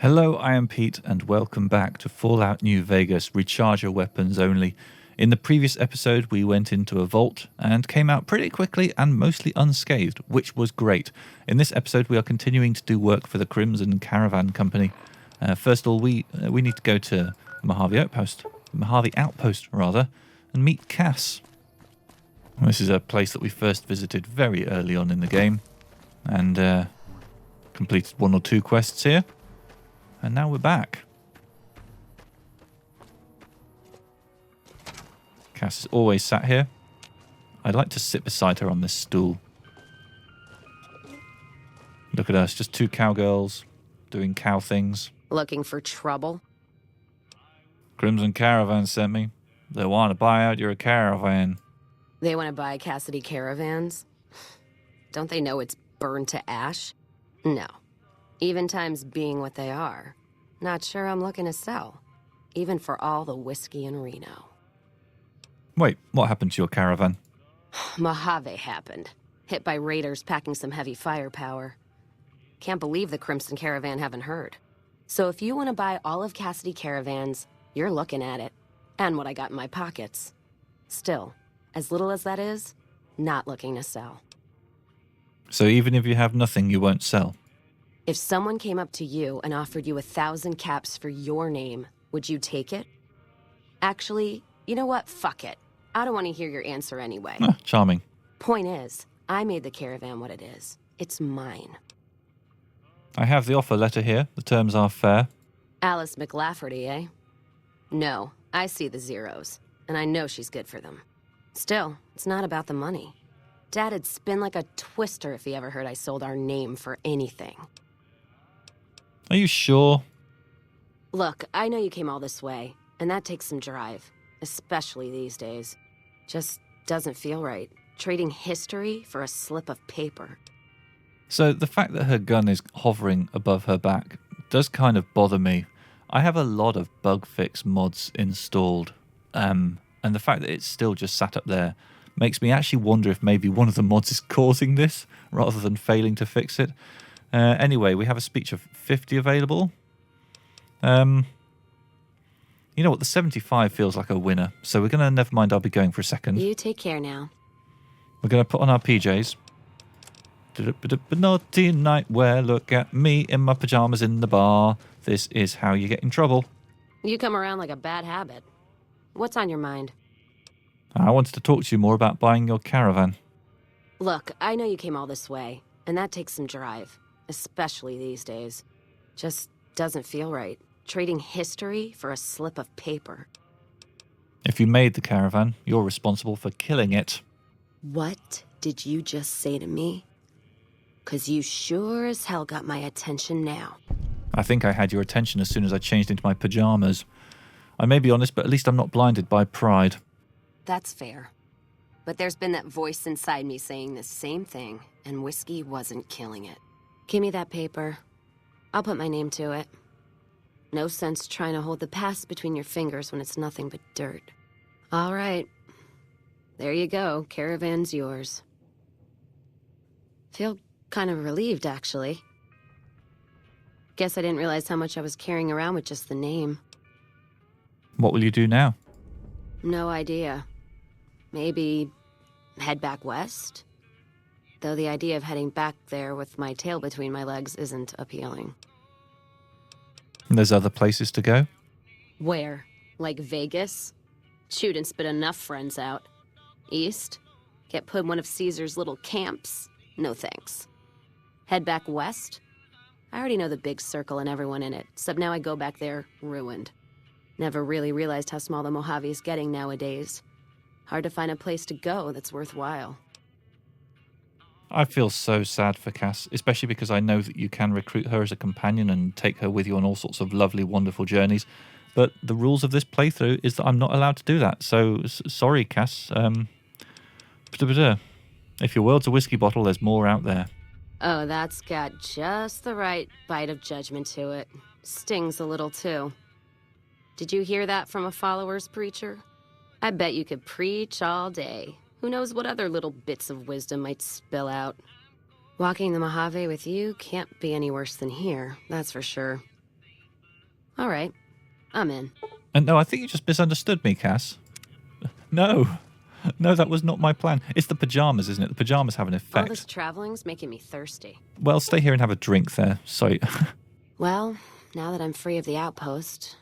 Hello, I am Pete, and welcome back to Fallout New Vegas Recharge Your Weapons Only. In the previous episode, we went into a vault and came out pretty quickly and mostly unscathed, which was great. In this episode, we are continuing to do work for the Crimson Caravan Company. First of all, we need to go to Mojave Outpost, and meet Cass. This is a place that we first visited very early on in the game, and completed one or two quests here. And now we're back. Cass is always sat here. I'd like to sit beside her on this stool. Look at us, just two cowgirls doing cow things. Looking for trouble? Crimson Caravan sent me. They want to buy out your caravan. They want to buy Cassidy caravans? Don't they know it's burned to ash? No. Even times being what they are. Not sure I'm looking to sell. Even for all the whiskey in Reno. Wait, what happened to your caravan? Mojave happened. Hit by raiders packing some heavy firepower. Can't believe the Crimson Caravan haven't heard. So if you want to buy all of Cassidy caravans, you're looking at it. And what I got in my pockets. Still, as little as that is, not looking to sell. So even if you have nothing, you won't sell? If someone came up to you and offered you 1,000 caps for your name, would you take it? Actually, you know what? Fuck it. I don't want to hear your answer anyway. Charming. Point is, I made the caravan what it is. It's mine. I have the offer letter here. The terms are fair. Alice McLafferty, eh? No, I see the zeros, and I know she's good for them. Still, it's not about the money. Dad'd spin like a twister if he ever heard I sold our name for anything. Are you sure? Look, I know you came all this way, and that takes some drive, especially these days. Just doesn't feel right. Trading history for a slip of paper. So the fact that her gun is hovering above her back does kind of bother me. I have a lot of bug fix mods installed, and the fact that it's still just sat up there makes me actually wonder if maybe one of the mods is causing this rather than failing to fix it. Anyway, we have a speech of 50 available. You know what, the 75 feels like a winner, so we're going to, never mind, I'll be going for a second. You take care now. We're going to put on our PJs. Naughty nightwear, look at me in my pajamas in the bar. This is how you get in trouble. You come around like a bad habit. What's on your mind? I wanted to talk to you more about buying your caravan. Look, I know you came all this way, and that takes some drive, especially these days. Just doesn't feel right. Trading history for a slip of paper. If you made the caravan, you're responsible for killing it. What did you just say to me? 'Cause you sure as hell got my attention now. I think I had your attention as soon as I changed into my pajamas. I may be honest, but at least I'm not blinded by pride. That's fair. But there's been that voice inside me saying the same thing, and whiskey wasn't killing it. Give me that paper. I'll put my name to it. No sense trying to hold the past between your fingers when it's nothing but dirt. All right. There you go. Caravan's yours. Feel kind of relieved, actually. Guess I didn't realize how much I was carrying around with just the name. What will you do now? No idea. Maybe head back west? Though the idea of heading back there with my tail between my legs isn't appealing. There's other places to go? Where? Like Vegas? Shoot and spit enough friends out. East? Get put in one of Caesar's little camps? No thanks. Head back west? I already know the big circle and everyone in it, except now I go back there ruined. Never really realized how small the Mojave's getting nowadays. Hard to find a place to go that's worthwhile. I feel so sad for Cass, especially because I know that you can recruit her as a companion and take her with you on all sorts of lovely, wonderful journeys. But the rules of this playthrough is that I'm not allowed to do that. So, sorry, Cass. If your world's a whiskey bottle, there's more out there. Oh, that's got just the right bite of judgment to it. Stings a little, too. Did you hear that from a follower's preacher? I bet you could preach all day. Who knows what other little bits of wisdom might spill out. Walking the Mojave with you can't be any worse than here, that's for sure. All right. I'm in. And no, I think you just misunderstood me, Cass. No. No, that was not my plan. It's the pajamas, isn't it? The pajamas have an All effect. this traveling's making me thirsty. Well, stay here and have a drink there. Sorry. Well, now that I'm free of the outpost,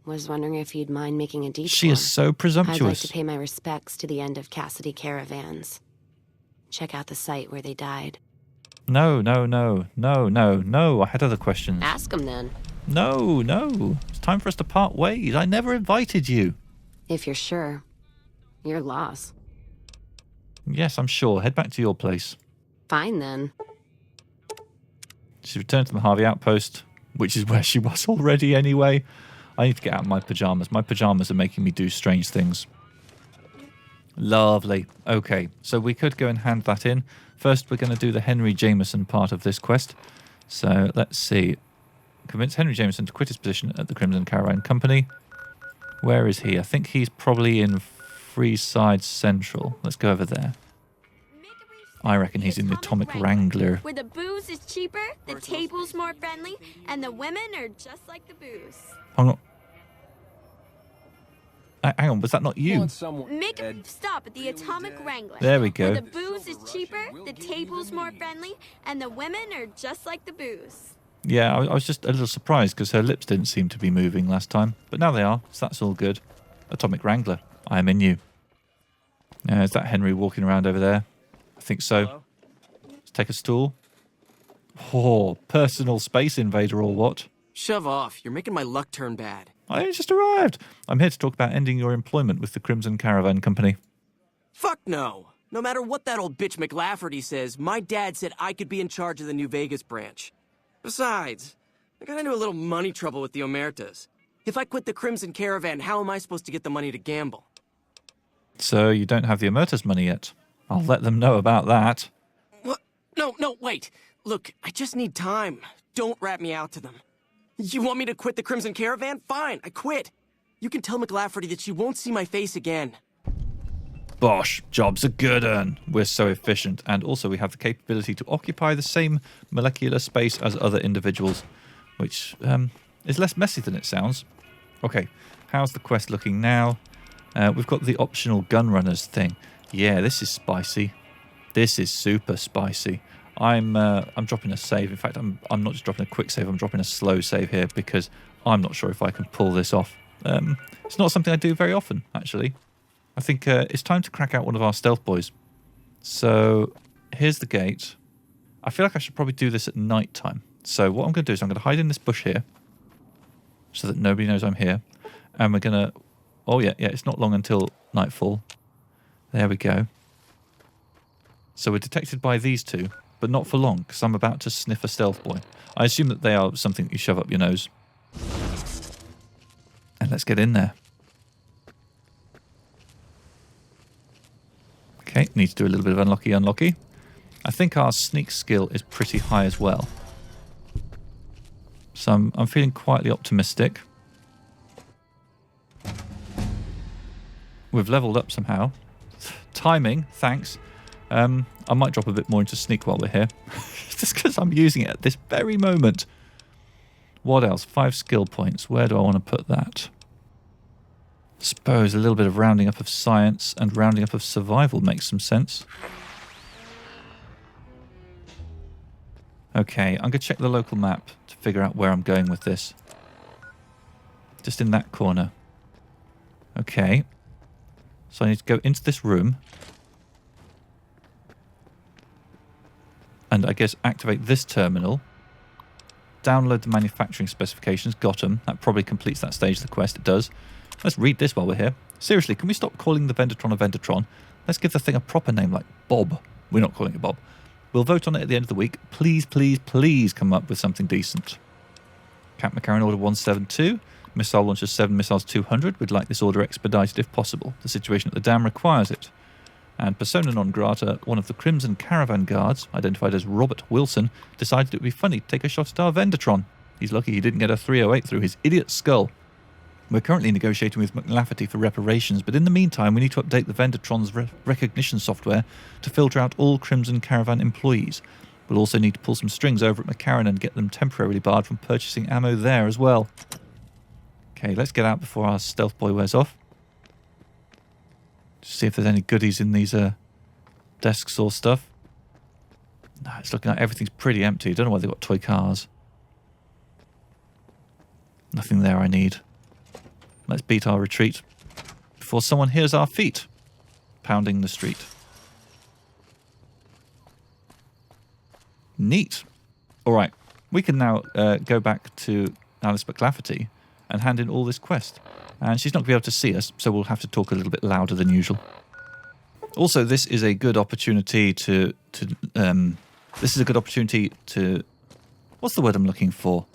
was wondering if you'd mind making a detour. She is so presumptuous. I'd like to pay my respects to the end of Cassidy Caravans. Check out the site where they died. No. I had other questions. Ask them then. No. It's time for us to part ways. I never invited you. If you're sure. Your loss. Yes, I'm sure. Head back to your place. Fine then. She's returned to the Mojave Outpost, which is where she was already anyway. I need to get out of my pajamas. My pajamas are making me do strange things. Lovely. Okay, so we could go and hand that in. First, we're going to do the Henry Jamison part of this quest. So, let's see. Convince Henry Jamison to quit his position at the Crimson Caravan Company. Where is he? I think he's probably in Freeside Central. Let's go over there. I reckon he's in the Atomic Wrangler. Where the booze is cheaper, the table's more friendly, and the women are just like the booze. Hang on. Hang on, was that not you? Make a stop at the Atomic Wrangler. There we go. Where the booze is cheaper, the table's more friendly, and the women are just like the booze. Yeah, I was just a little surprised because her lips didn't seem to be moving last time. But now they are, so that's all good. Atomic Wrangler, I am in you. Is that Henry walking around over there? I think so. Hello? Let's take a stool. Oh, personal space invader or what? Shove off. You're making my luck turn bad. I just arrived. I'm here to talk about ending your employment with the Crimson Caravan Company. Fuck no. No matter what that old bitch McLafferty says, my dad said I could be in charge of the New Vegas branch. Besides, I got into a little money trouble with the Omertas. If I quit the Crimson Caravan, how am I supposed to get the money to gamble? So you don't have the Omerta's money yet. I'll let them know about that. What? No, wait. Look, I just need time. Don't rat me out to them. You want me to quit the Crimson Caravan? Fine, I quit. You can tell McLafferty that she won't see my face again. Bosh, job's a good un. We're so efficient, and also we have the capability to occupy the same molecular space as other individuals, which is less messy than it sounds. Okay, how's the quest looking now? We've got the optional gun runners thing. Yeah, this is spicy. This is super spicy. I'm dropping a save. In fact, I'm not just dropping a quick save. I'm dropping a slow save here because I'm not sure if I can pull this off. It's not something I do very often, actually. I think it's time to crack out one of our stealth boys. So here's the gate. I feel like I should probably do this at night time. So what I'm going to do is I'm going to hide in this bush here so that nobody knows I'm here. And we're going to... Oh, yeah, it's not long until nightfall. There we go. So we're detected by these two, but not for long, because I'm about to sniff a stealth boy. I assume that they are something you shove up your nose. And let's get in there. Okay, need to do a little bit of unlocky. I think our sneak skill is pretty high as well. So I'm feeling quietly optimistic. We've leveled up somehow. Timing, thanks. I might drop a bit more into sneak while we're here. Just because I'm using it at this very moment. What else? 5 skill points. Where do I want to put that? Suppose a little bit of rounding up of science and rounding up of survival makes some sense. Okay, I'm going to check the local map to figure out where I'm going with this. Just in that corner. Okay. So I need to go into this room. And I guess activate this terminal. Download the manufacturing specifications. Got 'em. That probably completes that stage of the quest. It does. Let's read this while we're here. Seriously, can we stop calling the Vendatron a Vendatron? Let's give the thing a proper name like Bob. We're not calling it Bob. We'll vote on it at the end of the week. Please, please, please come up with something decent. Camp McCarran Order 172. Missile launcher 7, missiles 200. We'd like this order expedited if possible. The situation at the dam requires it. And persona non grata, one of the Crimson Caravan guards, identified as Robert Wilson, decided it would be funny to take a shot at our Vendatron. He's lucky he didn't get a 308 through his idiot skull. We're currently negotiating with McLafferty for reparations, but in the meantime we need to update the Vendatron's recognition software to filter out all Crimson Caravan employees. We'll also need to pull some strings over at McCarran and get them temporarily barred from purchasing ammo there as well. Okay, let's get out before our stealth boy wears off. See if there's any goodies in these desks or stuff. No, it's looking like everything's pretty empty. Don't know why they've got toy cars. Nothing there I need. Let's beat our retreat before someone hears our feet pounding the street. Neat. All right, we can now go back to Alice McLafferty and hand in all this quest. And she's not going to be able to see us, so we'll have to talk a little bit louder than usual. Also, this is a good opportunity to what's the word I'm looking for?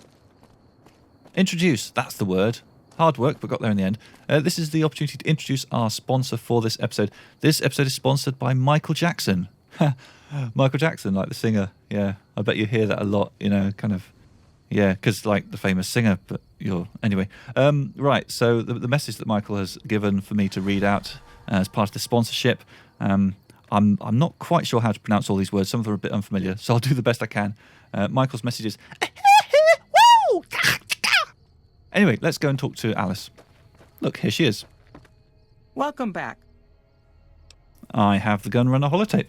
Introduce, that's the word. Hard work, but got there in the end. This is the opportunity to introduce our sponsor for this episode. This episode is sponsored by Michael Jackson. Michael Jackson, like the singer. Yeah, I bet you hear that a lot, kind of. Yeah, because like the famous singer, but anyway. Right, so the message that Michael has given for me to read out as part of the sponsorship, I'm not quite sure how to pronounce all these words. Some of them are a bit unfamiliar, so I'll do the best I can. Michael's message is... Anyway, let's go and talk to Alice. Look, here she is. Welcome back. I have the Gunrunner holotape.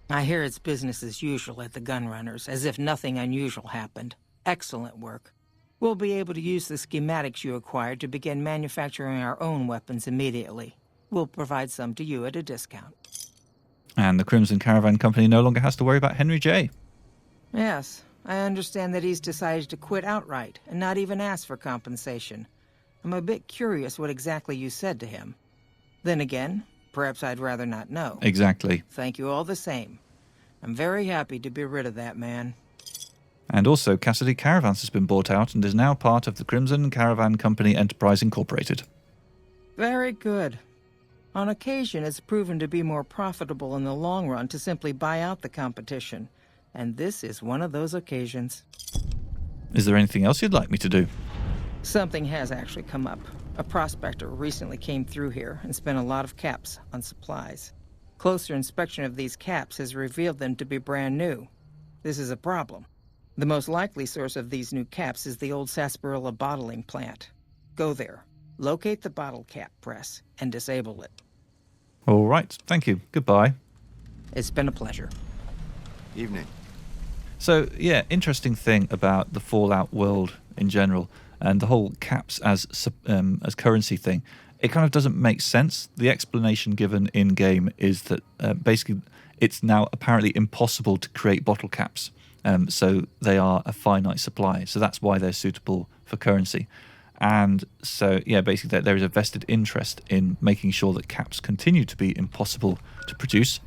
I hear it's business as usual at the Gunrunners, as if nothing unusual happened. Excellent work. We'll be able to use the schematics you acquired to begin manufacturing our own weapons immediately. We'll provide some to you at a discount. And the Crimson Caravan Company no longer has to worry about Henry J. Yes, I understand that he's decided to quit outright and not even ask for compensation. I'm a bit curious what exactly you said to him. Then again, perhaps I'd rather not know. Exactly. Thank you all the same. I'm very happy to be rid of that man. And also, Cassidy Caravans has been bought out and is now part of the Crimson Caravan Company Enterprise Incorporated. Very good. On occasion, it's proven to be more profitable in the long run to simply buy out the competition. And this is one of those occasions. Is there anything else you'd like me to do? Something has actually come up. A prospector recently came through here and spent a lot of caps on supplies. Closer inspection of these caps has revealed them to be brand new. This is a problem. The most likely source of these new caps is the old sarsaparilla bottling plant. Go there, locate the bottle cap press, and disable it. All right, thank you. Goodbye. It's been a pleasure. Evening. So, yeah, interesting thing about the Fallout world in general and the whole caps as currency thing. It kind of doesn't make sense. The explanation given in-game is that basically it's now apparently impossible to create bottle caps. So they are a finite supply. So that's why they're suitable for currency. And so, yeah, basically there is a vested interest in making sure that caps continue to be impossible to produce.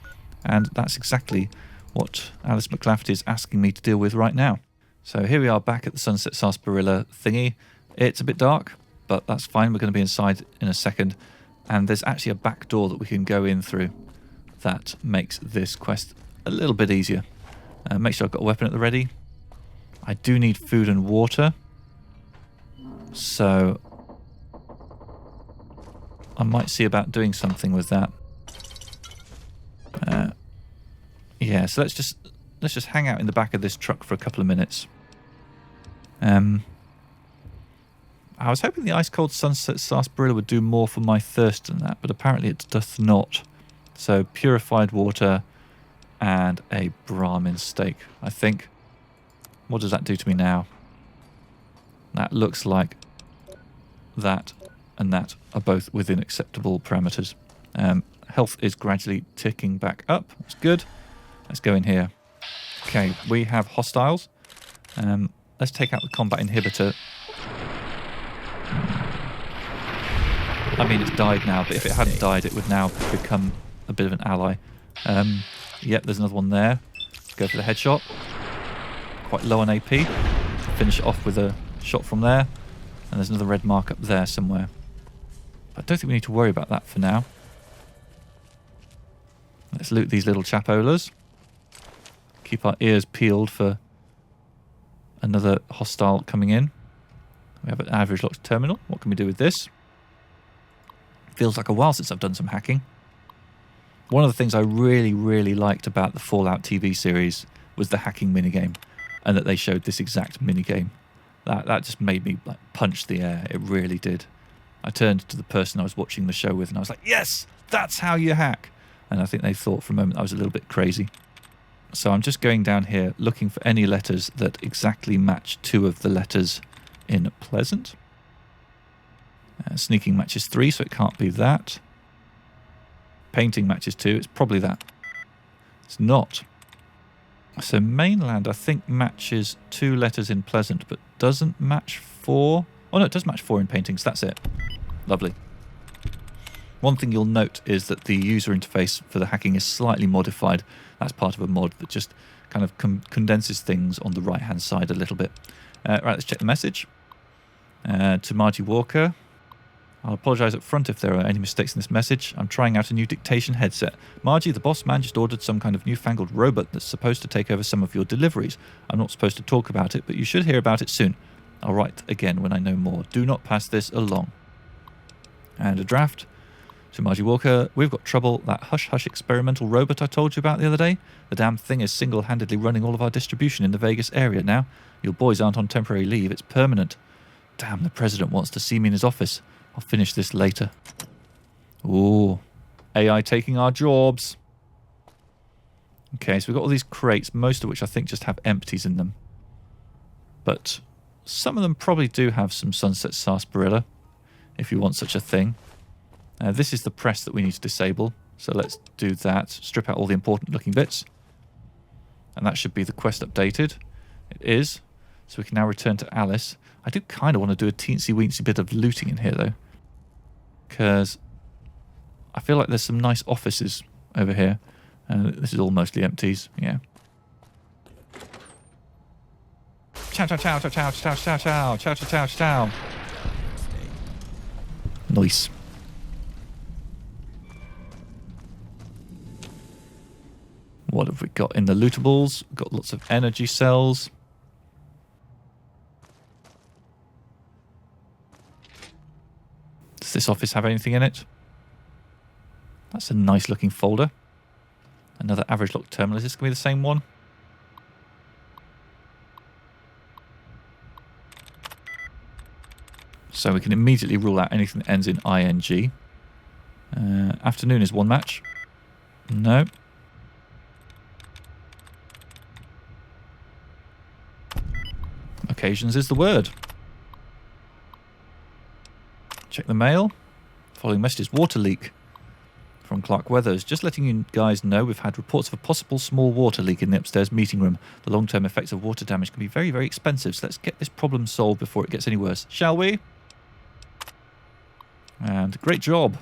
And that's exactly what Alice McLafferty is asking me to deal with right now. So here we are back at the Sunset Sarsaparilla thingy. It's a bit dark, but that's fine. We're going to be inside in a second. And there's actually a back door that we can go in through that makes this quest a little bit easier. Make sure I've got a weapon at the ready. I do need food and water. So I might see about doing something with that. Yeah, so let's just hang out in the back of this truck for a couple of minutes. I was hoping the ice-cold Sunset Sarsaparilla would do more for my thirst than that, but apparently it doth not. So purified water and a Brahmin steak, I think. What does that do to me now? That looks like that and that are both within acceptable parameters. Health is gradually ticking back up. That's good. Let's go in here. Okay, we have hostiles. Let's take out the combat inhibitor. I mean, it's died now, but if it hadn't died, it would now become a bit of an ally. Yep, there's another one there. Go for the headshot. Quite low on AP. Finish it off with a shot from there. And there's another red mark up there somewhere. But I don't think we need to worry about that for now. Let's loot these little chapolas. Keep our ears peeled for another hostile coming in. We have an average locked terminal. What can we do with this? Feels like a while since I've done some hacking. One of the things I really, really liked about the Fallout TV series was the hacking minigame, and that they showed this exact minigame. That just made me like punch the air. It really did. I turned to the person I was watching the show with and I was like, yes, that's how you hack. And I think they thought for a moment I was a little bit crazy. So I'm just going down here looking for any letters that exactly match 2 of the letters in Pleasant. Sneaking matches 3, so it can't be that. Painting matches 2, it's probably that. It's not. So mainland, I think, matches 2 letters in Pleasant, but doesn't match 4. Oh no, it does match 4 in paintings, that's it. Lovely. One thing you'll note is that the user interface for the hacking is slightly modified. That's part of a mod that just kind of condenses things on the right-hand side a little bit. Right, let's check the message. To Margie Walker. I'll apologise up front if there are any mistakes in this message. I'm trying out a new dictation headset. Margie, the boss man just ordered some kind of newfangled robot that's supposed to take over some of your deliveries. I'm not supposed to talk about it, but you should hear about it soon. I'll write again when I know more. Do not pass this along. And a draft. To Margie Walker, we've got trouble. That hush-hush experimental robot I told you about the other day, the damn thing is single-handedly running all of our distribution in the Vegas area now. Your boys aren't on temporary leave, it's permanent. Damn, the president wants to see me in his office. I'll finish this later. Ooh, AI taking our jobs. Okay, so we've got all these crates, most of which I think just have empties in them. But some of them probably do have some Sunset Sarsaparilla, if you want such a thing. This is the press that we need to disable, so let's do that. Strip out all the important looking bits. And that should be the quest updated. It is. So we can now return to Alice. I do kind of want to do a teensy-weensy bit of looting in here, though. Because I feel like there's some nice offices over here. This is all mostly empties, yeah. Chow, chow, chow, chow, chow, chow, chow, chow, chow, chow, chow, chow. Nice. What have we got in the lootables? We've got lots of energy cells. Does this office have anything in it? That's a nice looking folder. Another average lock terminal. Is this going to be the same one? So we can immediately rule out anything that ends in ing. Afternoon is one match. No. Occasions is the word. Check the mail. Following message is water leak. From Clark Weathers. Just letting you guys know we've had reports of a possible small water leak in the upstairs meeting room. The long-term effects of water damage can be very, very expensive, so let's get this problem solved before it gets any worse. Shall we? And great job.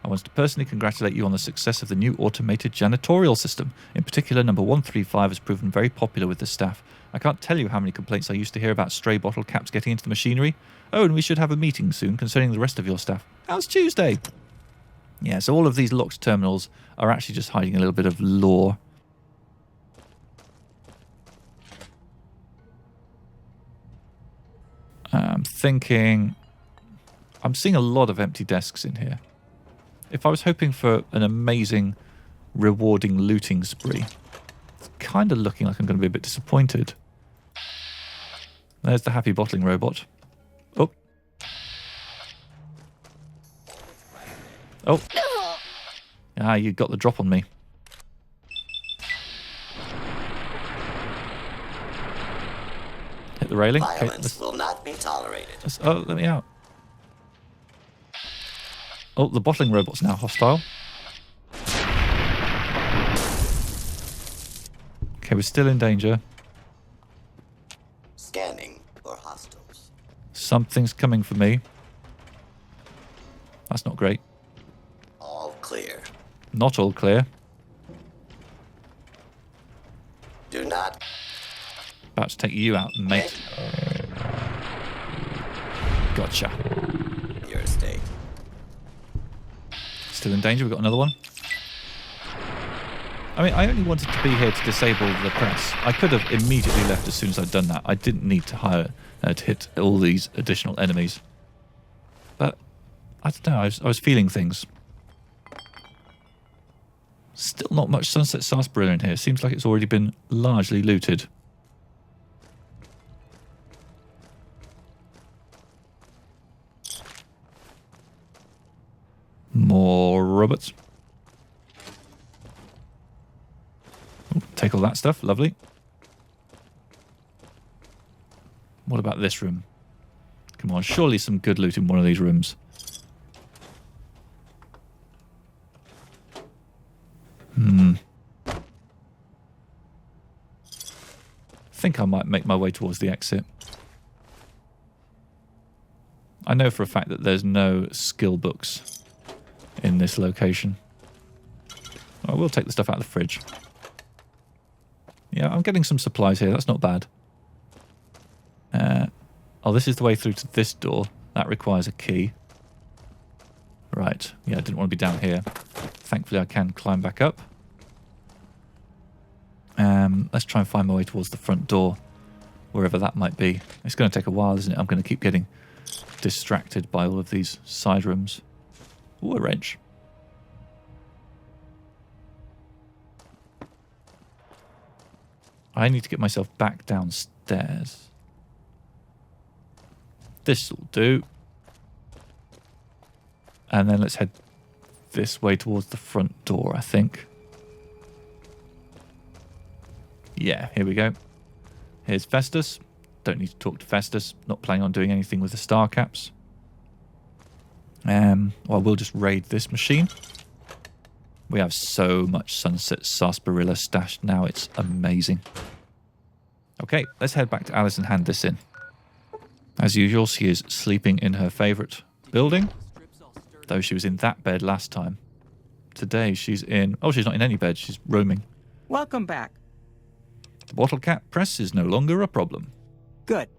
I want to personally congratulate you on the success of the new automated janitorial system. In particular, number 135 has proven very popular with the staff. I can't tell you how many complaints I used to hear about stray bottle caps getting into the machinery. Oh, and we should have a meeting soon concerning the rest of your staff. How's Tuesday? Yeah, so all of these locked terminals are actually just hiding a little bit of lore. I'm thinking... I'm seeing a lot of empty desks in here. If I was hoping for an amazing, rewarding looting spree, it's kind of looking like I'm going to be a bit disappointed. There's the happy bottling robot. Oh. Oh. Ah, you got the drop on me. Hit the railing. Violence will not be tolerated. Oh, let me out. Oh, the bottling robot's now hostile. Okay, we're still in danger. Scanning for hostiles. Something's coming for me. That's not great. All clear. Not all clear. Do not. About to take you out, mate. Gotcha. Your state. Still in danger. We've got another one. I mean, I only wanted to be here to disable the press. I could have immediately left as soon as I'd done that. I didn't need to hire to hit all these additional enemies. But, I don't know, I was feeling things. Still not much Sunset Sarsaparilla in here. Seems like it's already been largely looted. More robots. Ooh, take all that stuff. Lovely. What about this room? Come on, surely some good loot in one of these rooms. I think I might make my way towards the exit. I know for a fact that there's no skill books in this location. I will take the stuff out of the fridge. Yeah, I'm getting some supplies here. That's not bad. Oh, this is the way through to this door. That requires a key. Right. Yeah, I didn't want to be down here. Thankfully, I can climb back up. Let's try and find my way towards the front door, wherever that might be. It's going to take a while, isn't it? I'm going to keep getting distracted by all of these side rooms. Ooh, a wrench. I need to get myself back downstairs. This'll do. And then let's head this way towards the front door, I think. Yeah, here we go. Here's Festus. Don't need to talk to Festus. Not planning on doing anything with the star caps. Well, we'll just raid this machine. We have so much Sunset Sarsaparilla stashed now. It's amazing. Okay, let's head back to Alice and hand this in. As usual, she is sleeping in her favourite building. Though she was in that bed last time. Today she's in... Oh, she's not in any bed. She's roaming. Welcome back. The bottle cap press is no longer a problem. Good.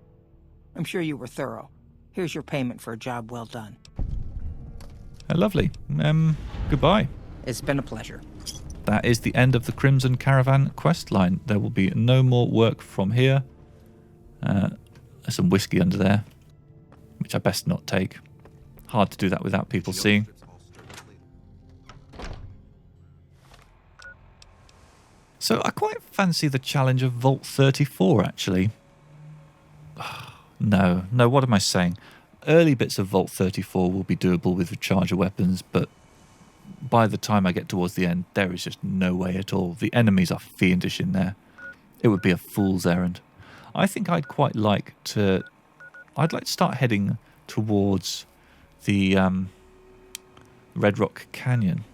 I'm sure you were thorough. Here's your payment for a job well done. Lovely. Goodbye. It's been a pleasure. That is the end of the Crimson Caravan quest line. There will be no more work from here. There's some whiskey under there, which I best not take. Hard to do that without people seeing. So I quite fancy the challenge of Vault 34, actually. No, what am I saying? Early bits of Vault 34 will be doable with recharger weapons, but by the time I get towards the end, there is just no way at all. The enemies are fiendish in there. It would be a fool's errand. I think I'd like to start heading towards the Red Rock Canyon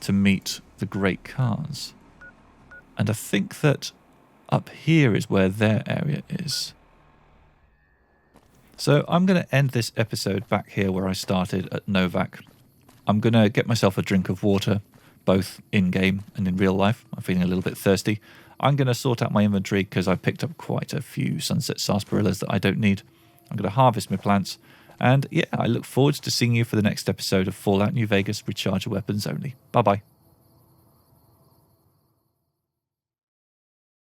to meet the Great Khans. And I think that up here is where their area is. So I'm going to end this episode back here where I started at Novak. I'm going to get myself a drink of water, both in-game and in real life. I'm feeling a little bit thirsty. I'm going to sort out my inventory because I picked up quite a few Sunset Sarsaparillas that I don't need. I'm going to harvest my plants. And yeah, I look forward to seeing you for the next episode of Fallout New Vegas Recharger Weapons Only. Bye-bye.